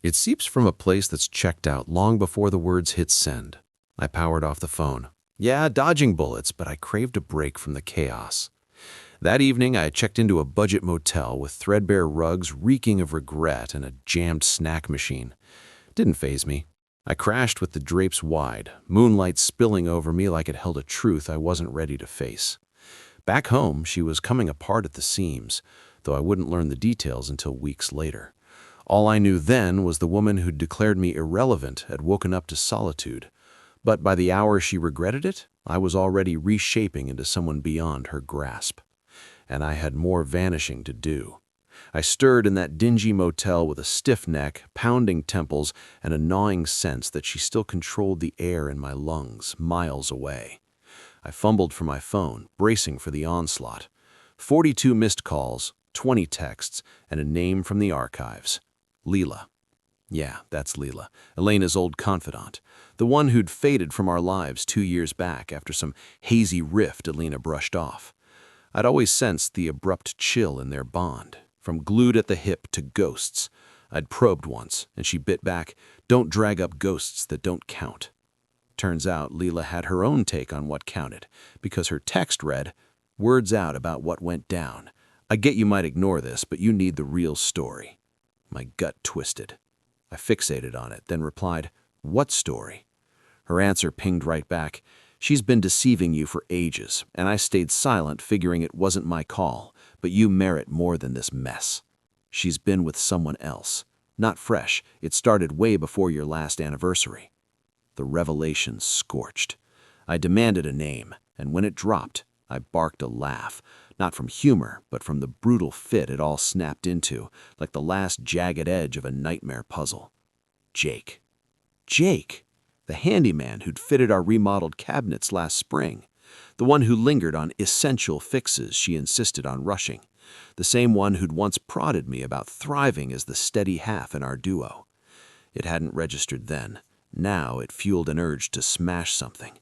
It seeps from a place that's checked out long before the words hit send. I powered off the phone. Yeah, dodging bullets, but I craved a break from the chaos. That evening, I checked into a budget motel with threadbare rugs reeking of regret and a jammed snack machine. Didn't faze me. I crashed with the drapes wide, moonlight spilling over me like it held a truth I wasn't ready to face. Back home, she was coming apart at the seams, though I wouldn't learn the details until weeks later. All I knew then was the woman who'd declared me irrelevant had woken up to solitude. But by the hour she regretted it, I was already reshaping into someone beyond her grasp. And I had more vanishing to do. I stirred in that dingy motel with a stiff neck, pounding temples, and a gnawing sense that she still controlled the air in my lungs, miles away. I fumbled for my phone, bracing for the onslaught. 42 missed calls, 20 texts, and a name from the archives. Leela. Yeah, that's Leela, Elena's old confidant, the one who'd faded from our lives 2 years back after some hazy rift Elena brushed off. I'd always sensed the abrupt chill in their bond, from glued at the hip to ghosts. I'd probed once, and she bit back, "Don't drag up ghosts that don't count." Turns out Leela had her own take on what counted, because her text read, "Words out about what went down. I get you might ignore this, but you need the real story." My gut twisted. I fixated on it, then replied, "What story?" Her answer pinged right back, "She's been deceiving you for ages, and I stayed silent figuring it wasn't my call, but you merit more than this mess. She's been with someone else. Not fresh, it started way before your last anniversary." The revelation scorched. I demanded a name, and when it dropped, I barked a laugh, not from humor, but from the brutal fit it all snapped into, like the last jagged edge of a nightmare puzzle. Jake. Jake! The handyman who'd fitted our remodeled cabinets last spring. The one who lingered on essential fixes she insisted on rushing. The same one who'd once prodded me about thriving as the steady half in our duo. It hadn't registered then. Now it fueled an urge to smash something.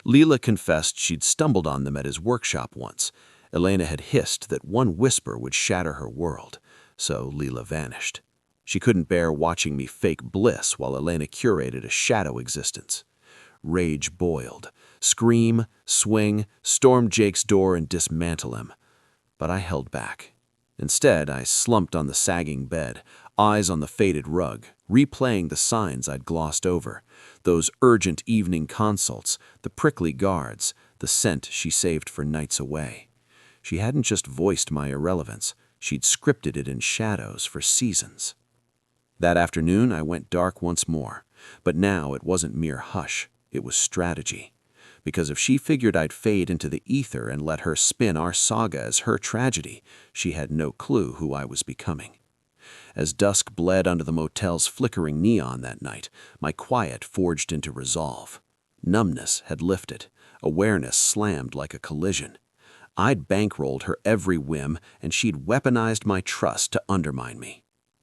Leela confessed she'd stumbled on them at his workshop once. Elena had hissed that one whisper would shatter her world, so Leela vanished. She couldn't bear watching me fake bliss while Elena curated a shadow existence. Rage boiled. Scream, swing, storm Jake's door and dismantle him. But I held back. Instead, I slumped on the sagging bed, eyes on the faded rug, replaying the signs I'd glossed over, those urgent evening consults, the prickly guards, the scent she saved for nights away. She hadn't just voiced my irrelevance, she'd scripted it in shadows for seasons. That afternoon, I went dark once more, but now it wasn't mere hush, it was strategy. Because if she figured I'd fade into the ether and let her spin our saga as her tragedy, she had no clue who I was becoming. As dusk bled under the motel's flickering neon that night, my quiet forged into resolve. Numbness had lifted, awareness slammed like a collision. I'd bankrolled her every whim, and she'd weaponized my trust to undermine me.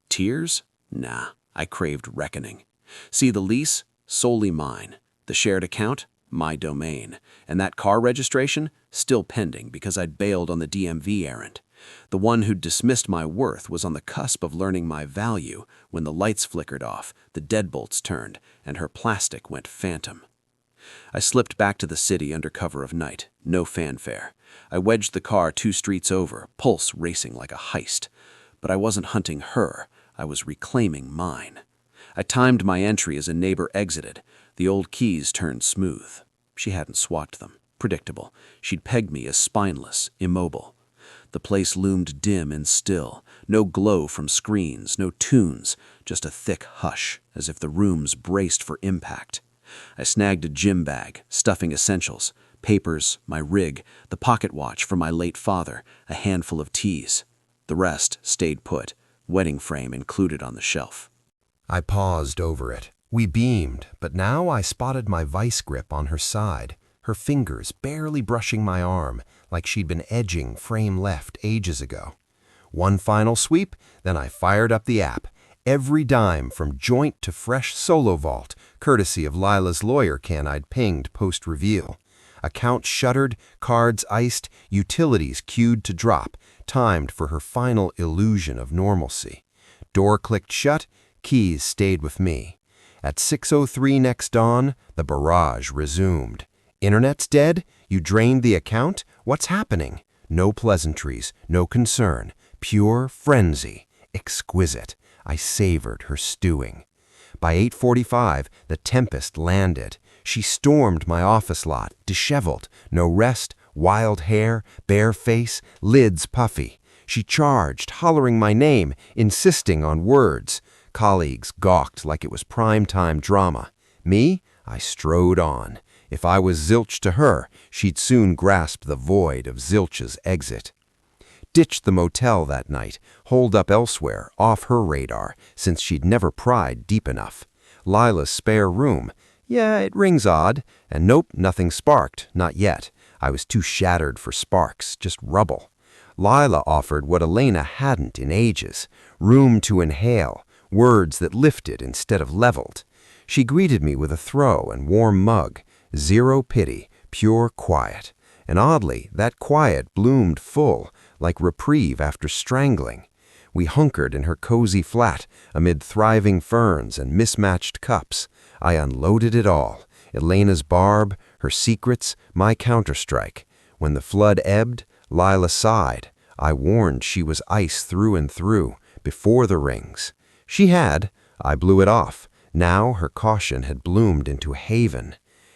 Tears? Nah, I craved reckoning. See the lease? Solely mine. The shared account? My domain. And that car registration? Still pending because I'd bailed on the DMV errand. The one who'd dismissed my worth was on the cusp of learning my value when the lights flickered off, the deadbolts turned, and her plastic went phantom. I slipped back to the city under cover of night, no fanfare. I wedged the car 2 streets over, pulse racing like a heist. But I wasn't hunting her, I was reclaiming mine. I timed my entry as a neighbor exited. The old keys turned smooth. She hadn't swapped them. Predictable. She'd pegged me as spineless, immobile. The place loomed dim and still. No glow from screens, no tunes, just a thick hush, as if the rooms braced for impact. I snagged a gym bag, stuffing essentials, papers, my rig, the pocket watch for my late father, a handful of teas. The rest stayed put, wedding frame included on the shelf. I paused over it. We beamed, but now I spotted my vice grip on her side, her fingers barely brushing my arm, like she'd been edging frame left ages ago. One final sweep, then I fired up the app. Every dime from joint to fresh solo vault, courtesy of Lila's lawyer can I'd pinged post-reveal. Accounts shuttered, cards iced, utilities queued to drop, timed for her final illusion of normalcy. Door clicked shut, keys stayed with me. At 6:03 next dawn, the barrage resumed. Internet's dead? You drained the account? What's happening? No pleasantries, no concern. Pure frenzy. Exquisite. I savored her stewing. By 8:45, the tempest landed. She stormed my office lot, disheveled, no rest, wild hair, bare face, lids puffy. She charged, hollering my name, insisting on words. Colleagues gawked like it was prime-time drama. Me? I strode on. If I was zilch to her, she'd soon grasp the void of zilch's exit. Ditched the motel that night, holed up elsewhere, off her radar, since she'd never pried deep enough. Lila's spare room. Yeah, it rings odd. And nope, nothing sparked, not yet. I was too shattered for sparks, just rubble. Lila offered what Elena hadn't in ages, room to inhale, words that lifted instead of leveled. She greeted me with a throw and warm mug, zero pity, pure quiet. And oddly, that quiet bloomed full, like reprieve after strangling. We hunkered in her cozy flat, amid thriving ferns and mismatched cups. I unloaded it all, Elena's barb, her secrets, my counterstrike. When the flood ebbed, Lila sighed. I warned she was ice through and through, before the rings. She had. I blew it off. Now her caution had bloomed into haven.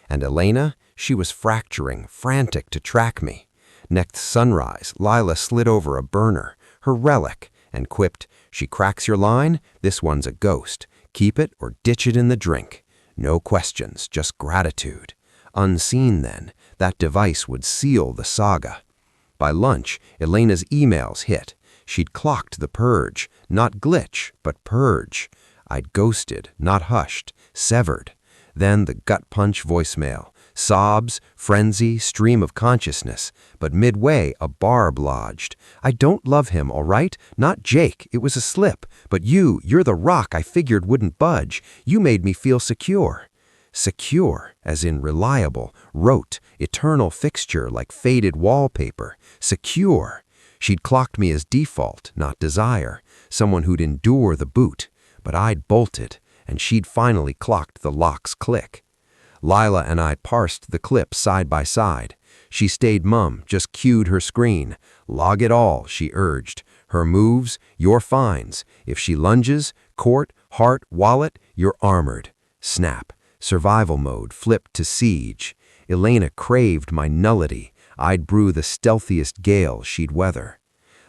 And Elena, she was fracturing, frantic to track me. Next sunrise, Lila slid over a burner, her relic, and quipped, "She cracks your line, this one's a ghost. Keep it or ditch it in the drink. No questions, just gratitude." Unseen then, that device would seal the saga. By lunch, Elena's emails hit. She'd clocked the purge, not glitch, but purge. I'd ghosted, not hushed, severed. Then the gut-punch voicemail. Sobs, frenzy, stream of consciousness. But midway, a barb lodged. "I don't love him, all right? Not Jake, it was a slip. But you're the rock I figured wouldn't budge. You made me feel secure." Secure, as in reliable, rote, eternal fixture like faded wallpaper. Secure. She'd clocked me as default, not desire. Someone who'd endure the boot. But I'd bolted, and she'd finally clocked the lock's click. Lila and I parsed the clip side by side. She stayed mum, just cued her screen. "Log it all," she urged. "Her moves, your fines. If she lunges, court, heart, wallet, you're armored." Snap. Survival mode flipped to siege. Elena craved my nullity. I'd brew the stealthiest gale she'd weather.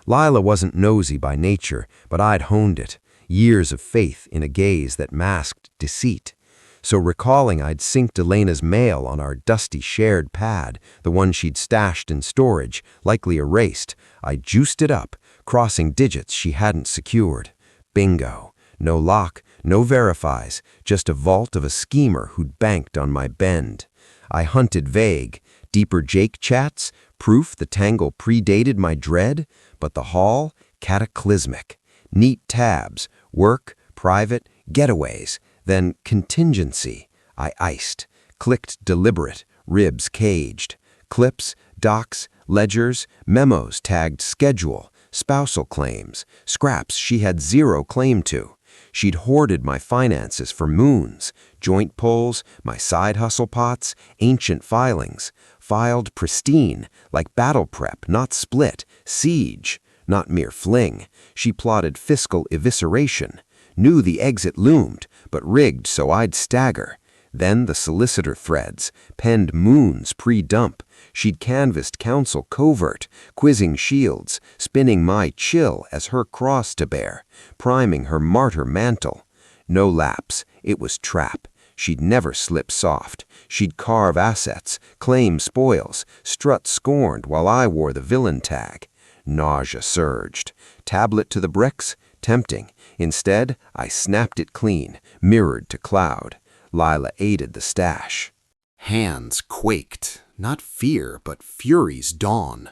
Lila wasn't nosy by nature, but I'd honed it. Years of faith in a gaze that masked deceit. So recalling I'd synced Elena's mail on our dusty shared pad, the one she'd stashed in storage, likely erased, I juiced it up, crossing digits she hadn't secured. Bingo. No lock, no verifies, just a vault of a schemer who'd banked on my bend. I hunted vague, deeper Jake chats, proof the tangle predated my dread, but the haul, cataclysmic. Neat tabs, work, private, getaways, then contingency. I iced, clicked deliberate, ribs caged. Clips, docs, ledgers, memos tagged schedule, spousal claims, scraps she had zero claim to. She'd hoarded my finances for moons, joint pulls, my side hustle pots, ancient filings, filed pristine, like battle prep, not split, siege, not mere fling. She plotted fiscal evisceration, knew the exit loomed, but rigged so I'd stagger. Then the solicitor threads, penned moons pre-dump. She'd canvassed counsel covert, quizzing shields, spinning my chill as her cross to bear, priming her martyr mantle. No lapse, it was trap. She'd never slip soft. She'd carve assets, claim spoils, strut scorned while I wore the villain tag. Nausea surged. Tablet to the bricks? Tempting. Instead, I snapped it clean, mirrored to cloud. Lila aided the stash. Hands quaked, not fear, but fury's dawn.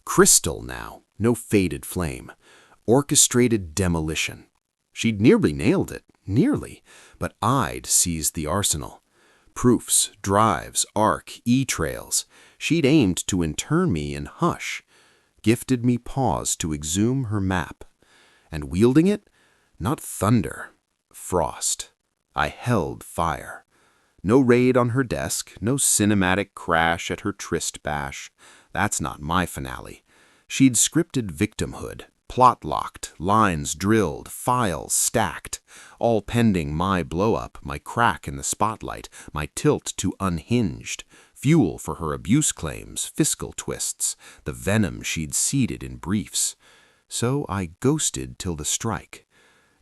Crystal now, no faded flame. Orchestrated demolition. She'd nearly nailed it, nearly, but I'd seized the arsenal. Proofs, drives, arc, e-trails. She'd aimed to intern me in hush. Gifted me pause to exhume her map. And wielding it, not thunder, frost. I held fire. No raid on her desk, no cinematic crash at her tryst bash. That's not my finale. She'd scripted victimhood, plot locked, lines drilled, files stacked, all pending my blow-up, my crack in the spotlight, my tilt to unhinged, fuel for her abuse claims, fiscal twists, the venom she'd seeded in briefs. So I ghosted till the strike.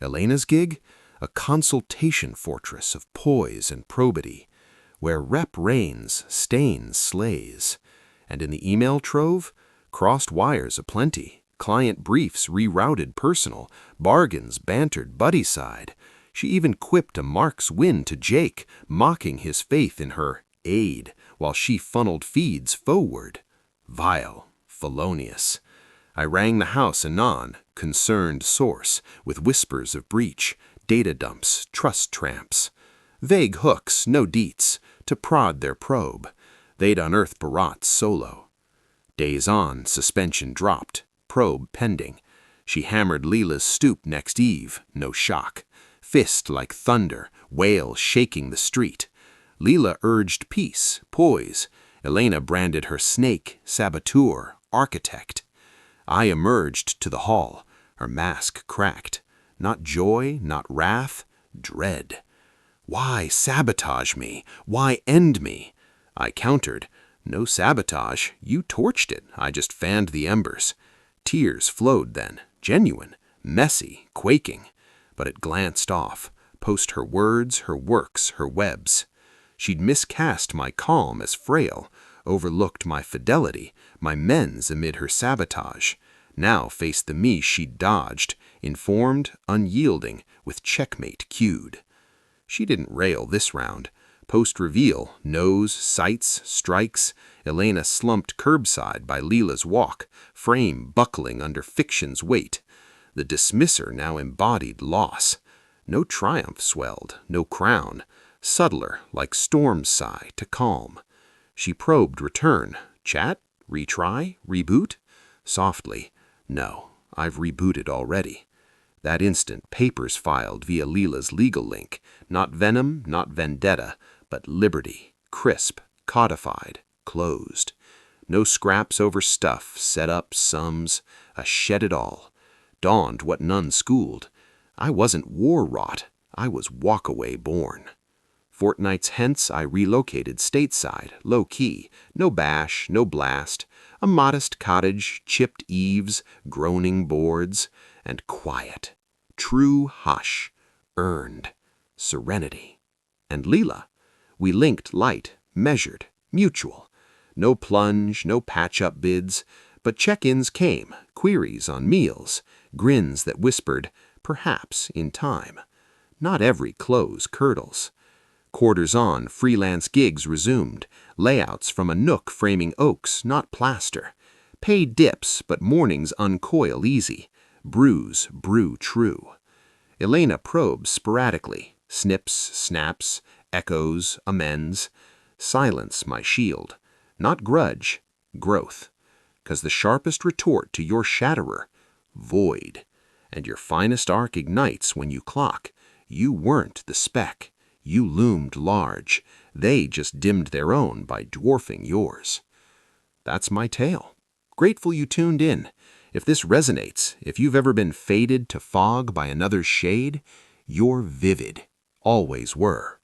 Elena's gig? A consultation fortress of poise and probity, where rep reigns, stain slays. And in the email trove, crossed wires aplenty, client briefs rerouted personal, bargains bantered buddy-side. She even quipped a Mark's win to Jake, mocking his faith in her aid, while she funneled feeds forward. Vile, felonious. I rang the house anon, concerned source, with whispers of breach, data dumps, trust tramps. Vague hooks, no deets, to prod their probe. They'd unearth Barat's solo. Days on, suspension dropped, probe pending. She hammered Leela's stoop next eve, no shock. Fist like thunder, wail shaking the street. Leela urged peace, poise. Elena branded her snake, saboteur, architect. I emerged to the hall, her mask cracked. Not joy, not wrath, dread. Why sabotage me? Why end me? I countered, no sabotage, you torched it, I just fanned the embers. Tears flowed then, genuine, messy, quaking. But it glanced off, post her words, her works, her webs. She'd miscast my calm as frail, overlooked my fidelity, my mens amid her sabotage. Now faced the me she'd dodged, informed, unyielding, with checkmate cued. She didn't rail this round. Post-reveal, nose, sights, strikes, Elena slumped curbside by Leela's walk, frame buckling under fiction's weight. The dismisser now embodied loss. No triumph swelled, no crown, subtler like storm's sigh to calm. She probed return, chat, retry, reboot? Softly, no, I've rebooted already. That instant, papers filed via Leela's legal link. Not venom, not vendetta, but liberty, crisp, codified, closed. No scraps over stuff, set up, sums, a shed it all. Dawned what none schooled. I wasn't war-wrought, I was walk-away born. Fortnights hence I relocated stateside, low-key, no bash, no blast. A modest cottage, chipped eaves, groaning boards, and quiet. True hush, earned, serenity. And Leela, we linked light, measured, mutual. No plunge, no patch-up bids, but check-ins came, queries on meals, grins that whispered, perhaps in time. Not every close curdles. Quarters on, freelance gigs resumed, layouts from a nook framing oaks, not plaster. Pay dips, but mornings uncoil easy. Brews brew true. Elena probes sporadically, snips, snaps, echoes, amends. Silence my shield. Not grudge, growth. 'Cause the sharpest retort to your shatterer, void. And your finest arc ignites when you clock. You weren't the speck. You loomed large. They just dimmed their own by dwarfing yours. That's my tale. Grateful you tuned in. If this resonates, if you've ever been faded to fog by another's shade, you're vivid. Always were.